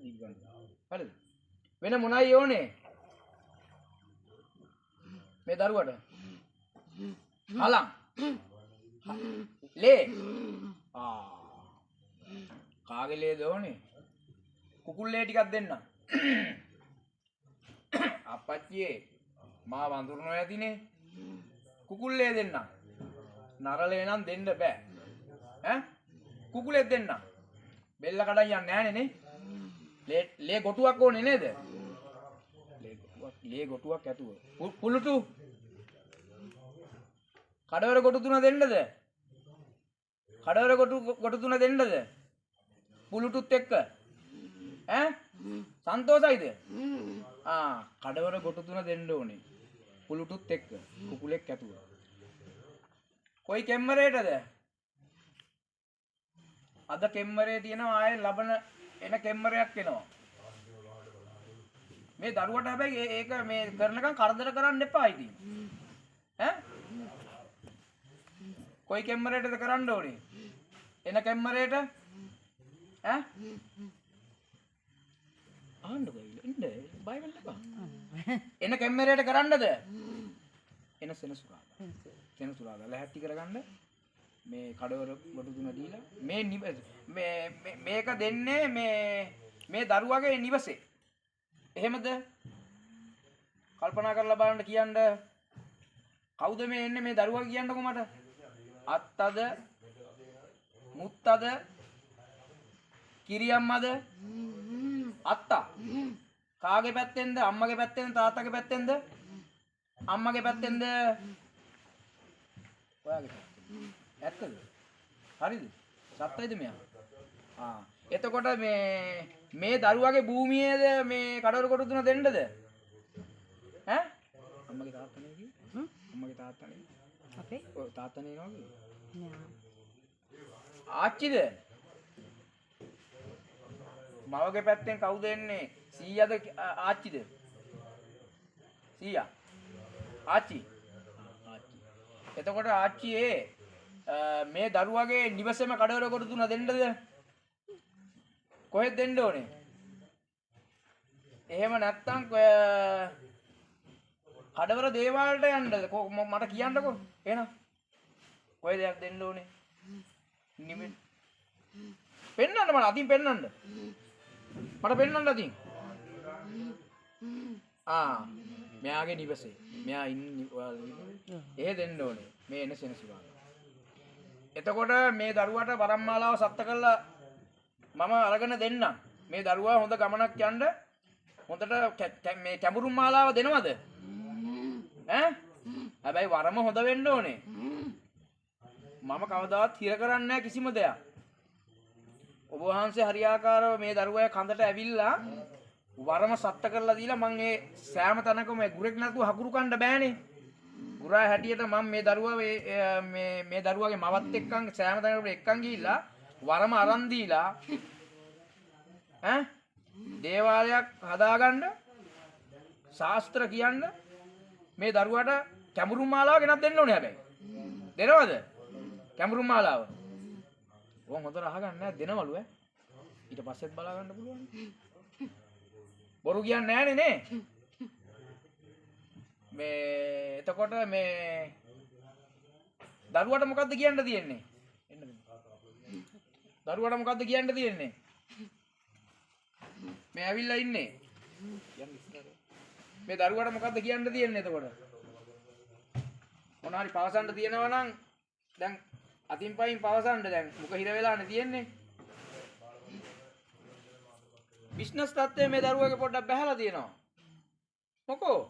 දීපන්. හරිද? වෙන මොනයි ඕනේ? මේ දරුවට. හලං. ලේ. කාගේ ලේද ඕනේ? කුකුල් ලේ ටිකක් දෙන්න. අපච්චියේ මා වඳුරනවා ඇතිනේ. කුකුල් ලේ දෙන්න. නරලේ නම් දෙන්න බෑ. ඈ? කුකුලෙක් දෙන්න. බෙල්ල කඩන් යන්නේ නැහනේ නේ. ලේ ගොටුවක් ඕනේ නේද? ලේ ගොටුවක් ඇතුව. පුලුටු. කඩවර ගොටු තුන දෙන්නද? කඩවර ගොටු තුන දෙන්නද? පුලුටුත් එක්ක. ඈ? සන්තෝෂයිද? කඩවර ගොටු තුන දෙන්න ඕනේ. පුලුටුත් එක්ක. කුකුලෙක් ඇතුව. කොයි කෙම්මරේටද? අද කෙම්මරේ තියෙනවා ආයේ ලබන එන කෙම්මරයක් එනවා. මේ දරුවට හැබැයි ඒක මේ කරනකම් කරදර කරන්න එපා ඉතින්. ඈ? කොයි කෙම්මරේටද කරන්න ඕනේ? එන කෙම්මරේට? ඈ? ආන්නකෝ ඉන්න බය වෙන්න එපා. එන කෙම්මරේට කරන්නද? එන සෙනසුරාදා. සෙනසුරාදා ලැහැත්ති කරගන්න. මේ කඩවර ගොඩ තුන දීලා මේක දෙන්නේ මේ දරුවගේ නිවසේ. එහෙමද? කල්පනා කරලා බලන්න කියන්න. කවුද මේ එන්නේ මේ දරුවා කියන්නකෝ මට. අත්තද මුත්තද කිරියම්මද? අත්තා. කාගේ පැත්තෙන්ද? අම්මගේ පැත්තෙන්ද තාත්තගේ පැත්තෙන්ද? අම්මගේ පැත්තෙන්ද? ඔයාගේ ඇත්තද? හරිද? සත්‍යයිද මෙයා? එතකොට මේ දරුවගේ භූමියේද මේ කඩවර කොට තුන දෙන්නද? ඈ? අම්මගේ තාත්තනේ කිව්වේ? අම්මගේ තාත්තනේ. අපේ? ඔව් තාත්තනේ නෝ කිව්වේ. නෑ. ආච්චිද? මවගේ පැත්තෙන් කවුද එන්නේ? සීයාද ආච්චිද? සීයා. ආච්චි. ආච්චි. එතකොට ආච්චියේ මේ දරුවගේ නිවසේම කඩවර කොට තුන දෙන්නද? කොහෙද දෙන්න ඕනේ? එහෙම නැත්තම් කඩවර දේවාලට යන්නද? මට කියන්නකෝ. එහෙනම් කොහෙද දෙන්න ඕනේ? නිවෙන්න. පෙන්නන්න මට අතින් පෙන්නන්න. මට පෙන්නන්න අතින්. මෙයාගේ නිවසේ. මෙයා ඉන්නේ එහෙ දෙන්න ඕනේ. මේ එන සෙනසුරාදා. එතකොට මේ දරුවට වරම්මාලාව සත්‍ය කරලා මම අරගෙන දෙන්නම්. මේ දරුවා හොඳ ගමනක් යන්න හොඳට මේ කැඹුරුම් මාලාව දෙනවද? ඈ? හැබැයි වරම හොඳ වෙන්න ඕනේ. මම කවදාවත් හිර කරන්නේ නැහැ කිසිම දෙයක්. ඔබ වහන්සේ හරියාකාරව මේ දරුවා කඳට ඇවිල්ලා වරම සත්‍ය කරලා දීලා මම මේ සෑම තැනකම ගුරෙක් නැතුව හකුරු කන්න බෑනේ. ගුරා හැටියට මම මේ දරුවා මේ දරුවාගේ මවත් එක්කන් සෑම තැනකට එක්කන් ගිහිල්ලා වරම අරන් දීලා ඈ දේවාලයක් හදාගන්න ශාස්ත්‍ර කියන්න මේ දරුවාට කැඹුරු මාලාව ගෙනත් දෙන්න ඕනේ හැබැයි. දෙනවද? කැඹුරු මාලාව. ඕම් හොඳට අහගන්න නෑ දෙනවලු ඈ. ඊට පස්සෙත් බලා ගන්න පුළුවන්. බොරු කියන්නේ නෑනේ නේ. මේ එතකොට මේ දරුවට මොකද්ද කියන්න තියෙන්නේ? දරුවට මොකද්ද කියන්න තියෙන්නේ? මේ ඇවිල්ලා ඉන්නේ. මේ දරුවට මොකද්ද කියන්න තියෙන්නේ එතකොට? මොන හරි පවසන්න තියෙනවා නම් දැන් අතින් පයින් පවසන්න දැන් මුක හිර වෙලානේ තියෙන්නේ. බිස්නස් තත්ත්වයේ මේ දරුවගේ පොඩ්ඩක් බහැලා තියෙනවා. මොකෝ?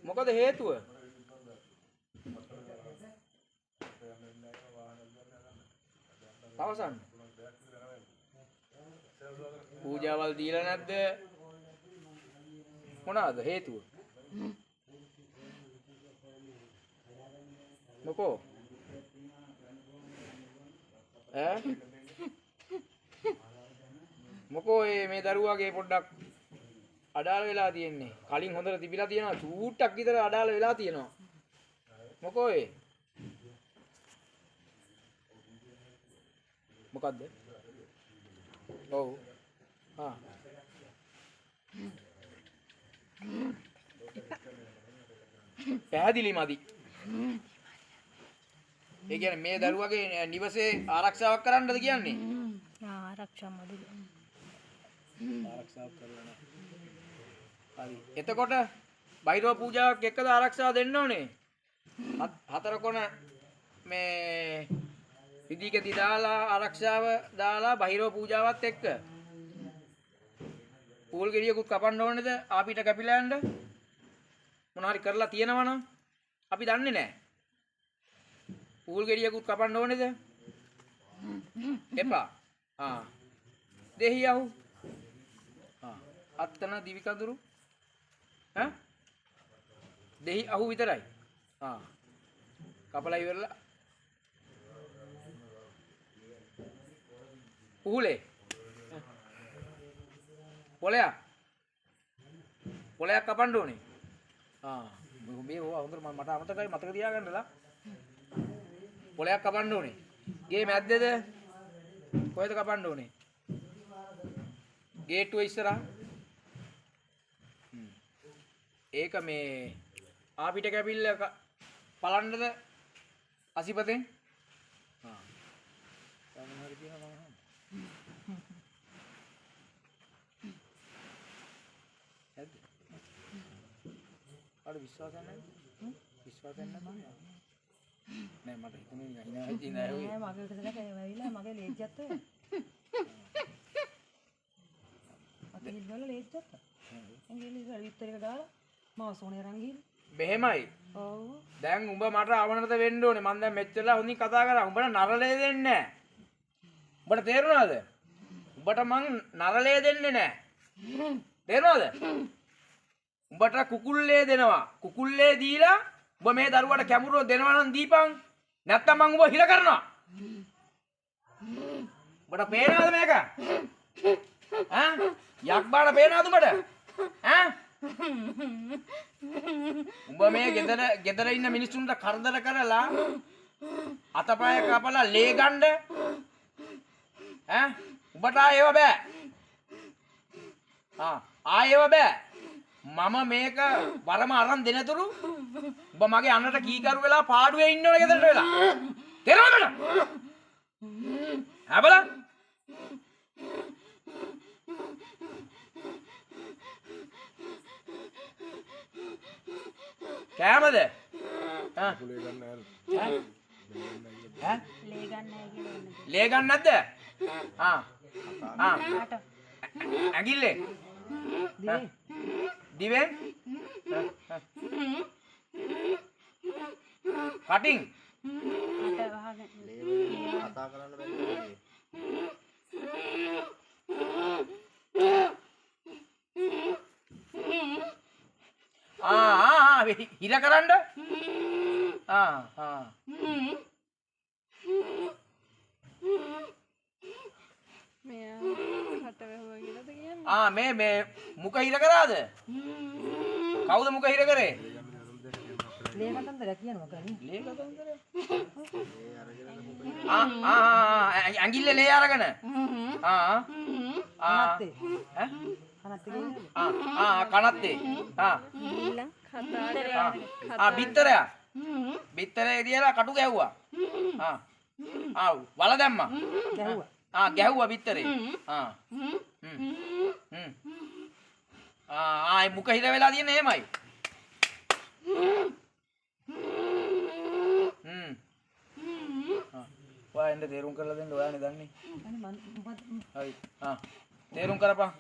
මොකද හේතුව? පවසන්න. පූජාවල් දීලා නැද්ද? මොනවාද හේතුව? මොකෝ? ඈ? මොකෝ මේ දරුවාගේ පොඩ්ඩක් අඩාල වෙලා තියෙන්නේ. කලින් හොඳට තිබිලා තියෙනවා. චූට්ටක් විතර අඩාල වෙලා තියෙනවා. මොකෝ මොකද්ද? ඔව්. ආ. පැහැදිලි මදි. ඒ කියන්නේ මේ දරුවගේ නිවසේ ආරක්ෂාවක් කරන්නද කියන්නේ? ආරක්ෂා මදි. ආරක්ෂාවක් කරලා නැහැ. හරි. එතකොට බයිරෝ පූජාවක් එක්කද ආරක්ෂාව දෙන්න ඕනේ? හතර කොන මේ විදිකෙදි දාලා ආරක්ෂාව දාලා බයිරෝ පූජාවත් එක්ක පූල් ගෙඩියකුත් කපන්න ඕනේද? ආපිට කැපිලා යන්න මොනවා හරි කරලා තියෙනවනම් අපි දන්නේ නැහැ. පූල් ගෙඩියකුත් කපන්න ඕනේද? එපා. දෙහියහු. අත්තන දිවි කඳුරු. දෙහි අහු විතරයි. කපලා ඉවරලා. පුහුලේ. පොලයක්. පොලයක් කපන්න ඕනේ. මේ හොඳට මට අමතකයි මතක තියාගන්නලා. පොලයක් කපන්න ඕනේ. ගේ මැද්දේද? කොහෙද කපන්න ඕනේ? ගේට්ටුව ඉස්සරහා. ඒක මේ ආපිට කැපිල්ල පලන්නද අසිපතෙන්? හරි කියනවා මම. හරිද? අර විශ්වාසයක් නැහැ. විශ්වාසයක් නැහැ. නෑ මට හිතුනේ නෑ හිතේ නෑ ඔය. නෑ මගේ උඩට ඇවිල්ලා මගේ ලේජ්ජත් ඔය. අත හිල්වල ලේජ්ජත්. එංගලිස් වල විතර එක දාලා මම සෝනේ අරන් ගිහින්. මෙහෙමයි. ඔව්. දැන් උඹ මට අවනත වෙන්න ඕනේ. මම දැන් මෙච්චරලා හොඳින් කතා කරා. උඹට නරලේ දෙන්නේ නෑ. උඹට තේරුණාද? උඹට මං නරලේ දෙන්නේ නෑ. තේරුණාද? උඹට කුකුල්ලේ දෙනවා. කුකුල්ලේ දීලා උඹ මේ දරුවට කැමුරුව දෙනවා නම් දීපන්. නැත්තම් මං උඹ හිර කරනවා. උඹට පේනවද මේක? යක් බාන පේනවද උඹට? උඹ මේ ගෙදර ඉන්න මිනිස්සුන්ට කරදර කරලා අතපය කපලා ලේ ගන්න උඹට ආයෙව බෑ. ආයෙව බෑ. මම මේක වරම අරන් දෙනතුරු උඹ මගේ අන්නට කීකරු වෙලා පාඩුවේ ඉන්න ඕනේ ගෙදරට වෙලා. තේරෙනවද? හැබලා කෑමද? ලේ ගන්න නැහැ කියලා. ලේ ගන්න නැද්ද? ඇඟිල්ලේ දිවෙන් කටින් කතා කරන්න බැහැ. හිර කරන්න. මේ මුක හිර කරාද? කවුද මුක හිර කරේ? ලේ කතන්දර කියන මොකක්ද? ලේ කතන්දර. ඇඟිල්ල ලේ අරගෙන. කනත්තේ. කනත්තේ කියන්නේ? කනත්තේ. බිත්තරය. බිත්තරේ තියලා කටු ගැහුවා. වල දැම්මා. ගැහුවා. ගැහුවා බිත්තරේ. ආයි මුක හිර වෙලා තියෙන්නේ එහෙමයි. ඔයා එන්න තේරුම් කරලා දෙන්න ඔයානේ දන්නේ. හරි. තේරුම් කරපන්.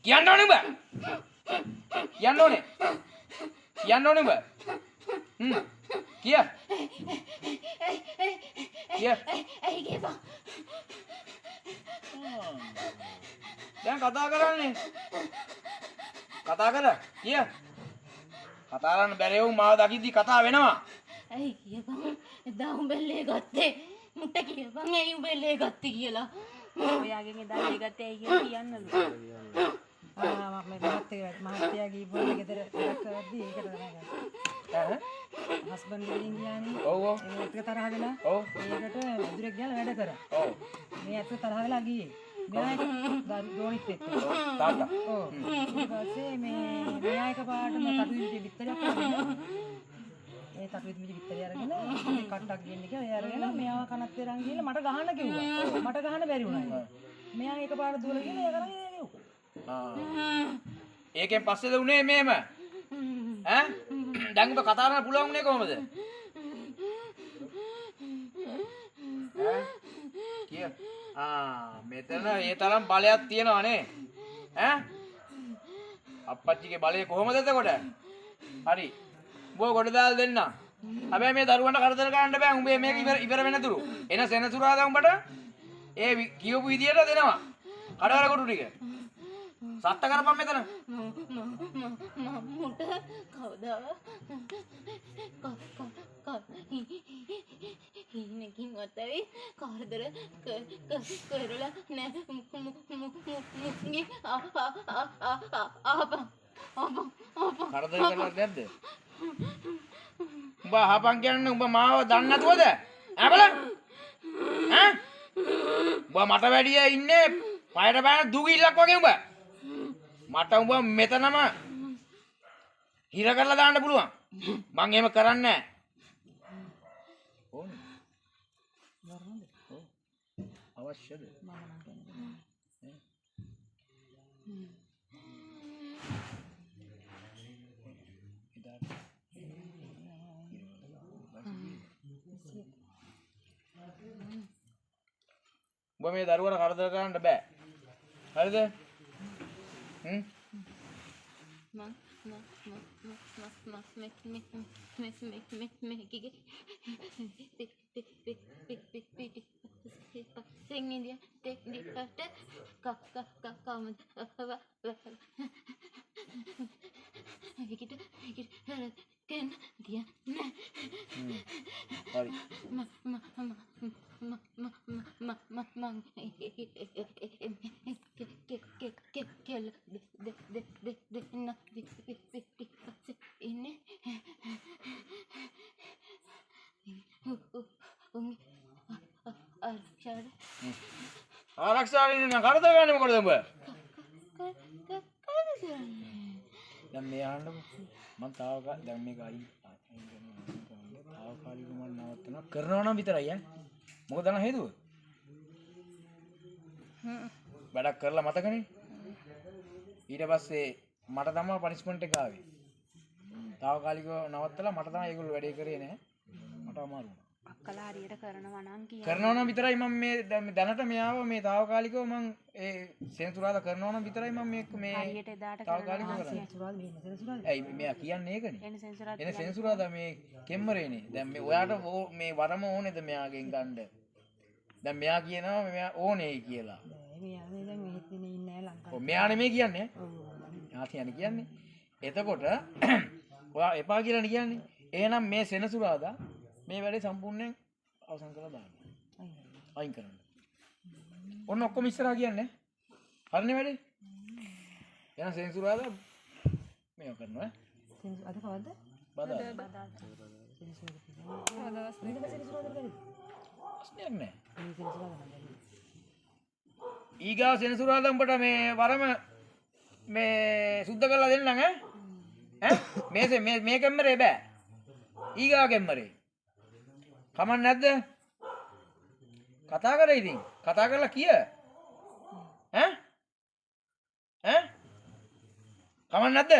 කියන්න ඕනේ උඹ. කියන්න ඕනේ. කියන්න ඕනේ උඹ. කිය. කිය. දැන් කතා කරන්නේ. කතා කර. කිය. කතා කරන්න බැරි වුන් මාව දකිද්දි කතා වෙනවා. ඇයි කියපන් එදා උඹෙල්ලේ ගත්තේ මුට කියපන් ඇයි උඹෙල්ලේ ගත්තේ කියලා. ඔයාගෙන් එදා ලේ ගත්තේ ඇයි කියලා කියන්නලු. මම මහත්තයා ගිහින් ගෙදර වැඩක් කරද්දි ඒකට තමයි ගත්තේ. හස්බන්ඩ් ගෙදරින් ගියානේ. ඔව් ඔව්. ඒකත් එක තරහ වෙලා. ඔව්. ඒකට වදුරෙක් ගිහලා වැඩ කරා. ඔව්. මේ ඇත්ත තරහ වෙලා ගියේ. මෙයා එක දෝනිත් එක්ක. තාත්තා. ඔව්. ඊට පස්සේ මෙයා එක පාටම තටු විදිහේ බිත්තරයක් අරගෙන ඒ තටු විදිහේ බිත්තරය අරගෙන මේ කට්ටක් ගෙන්න කියලා ඒ අරගෙන මෙයාව කනත් එරන් ගිහලා මට ගහන්න කිව්වා. මට ගහන්න බැරි වුණා. මෙයා එක පාට දුවලා ගිහලා ඒ කරන් එන්නේ. ඒකෙන් පස්සේද උනේ මේම ඈ දැන් ඔබ කතා කරන්න පුළුවන් උනේ කොහමද ඈ කිය මෙතන ඒ තරම් බලයක් තියෙනවා නේ ඈ අප්පච්චිගේ බලය කොහමද එතකොට හරි උඹ කොට දාලා දෙන්න හැබැයි මේ දරුවන්ට කරදර ගන්න බෑ උඹේ මේක ඉවර වෙනතුරු එන සෙනසුරාදා උඹට ඒ කියවපු විදියට දෙනවා කඩවල කොටු ටික සත්ත කරපම් මෙතන මම්මුට කවදාවත් හිනකින් ඔතවි කාර්දර කරලා නෑ මුගේ කරදර කරලා නැද්ද උඹ අහපන් කියන්නේ උඹ මාව දන්නේ නැතුවද ඈ බලන්න ඈ උඹ මට වැඩිය ඉන්නේ පයට බෑන දුගිල්ලක් වගේ උඹ මට උඹ මෙතනම හිර කරලා දාන්න පුළුවන් මං එහෙම කරන්නේ නැහැ ඕනේ අවශ්‍යද උඹ මේ දරුවන්ට කරදර කරන්න බෑ හරිද ආරක්ෂාවෙන් නම් කරදර ගන්නේ මොකටද උඹ දැන් මේ ආන්න මම දැන් මේක අයින් තාවකාලිකව මම නවත්තනවා කරනවා නම් විතරයි ඈ මොකද නම් හේතුව වැඩක් කරලා මතකනේ ඊට පස්සේ මට තමයි පනිෂ්මන්ට් එක ආවේ තාවකාලිකව නවත්තලා මට තමයි ඒගොල්ලෝ වැඩේ කරේ නෑ මට අමාරු වුණා අක්කලා හරියට කරනවා නම් කරනවා නම් විතරයි මම මේ දැනට මෙයාව මේ තාවකාලිකව මම ඒ සෙන්සුරාදා කරනවා නම් විතරයි මම මේ හරියට එදාට තාවකාලිකව කරන්නේ සෙනසුරාදා මෙහෙම සෙනසුරාදා. ඇයි මෙයා කියන්නේ ඒකනේ එන සෙන්සරත් එන සෙන්සුරාදා මේ කෙම්මරේනේ දැන් මේ ඔයාට මේ වරම ඕනේද මෙයාගෙන් ගන්න දැන් මෙයා කියනවා මෙයා ඕනේ කියලා මෙයා දැන් මෙහෙත් ඉන්නේ නැහැ ලංකාවේ. ඔව් මෙයා නෙමෙයි කියන්නේ යාතියනේ කියන්නේ එතකොට ඔයා එපා කියලානේ කියන්නේ එහෙනම් මේ සෙනසුරාදා මේ වැඩේ සම්පූර්ණයෙන් අවසන් කරලා දාන්න අයින් කරන්න ඔන්න ඔක්කොම ඉස්සරහා කියන්නේ හරිනේ වැඩේ එහෙනම් සෙන්සුරාදා මේව කරනවා අද කවද්ද? බදාදා ප්‍රශ්නයක් නැහැ ඊගා සෙනසුරාදා උඹට මේ වරම මේ සුද්ධ කරලා දෙන්නම් ඈ මේ කැමරේ බෑ ඊගා කැමරේ කමක් නැද්ද කතා කරේ ඉතින් කතා කරලා කිය ඈ කමක් නැද්ද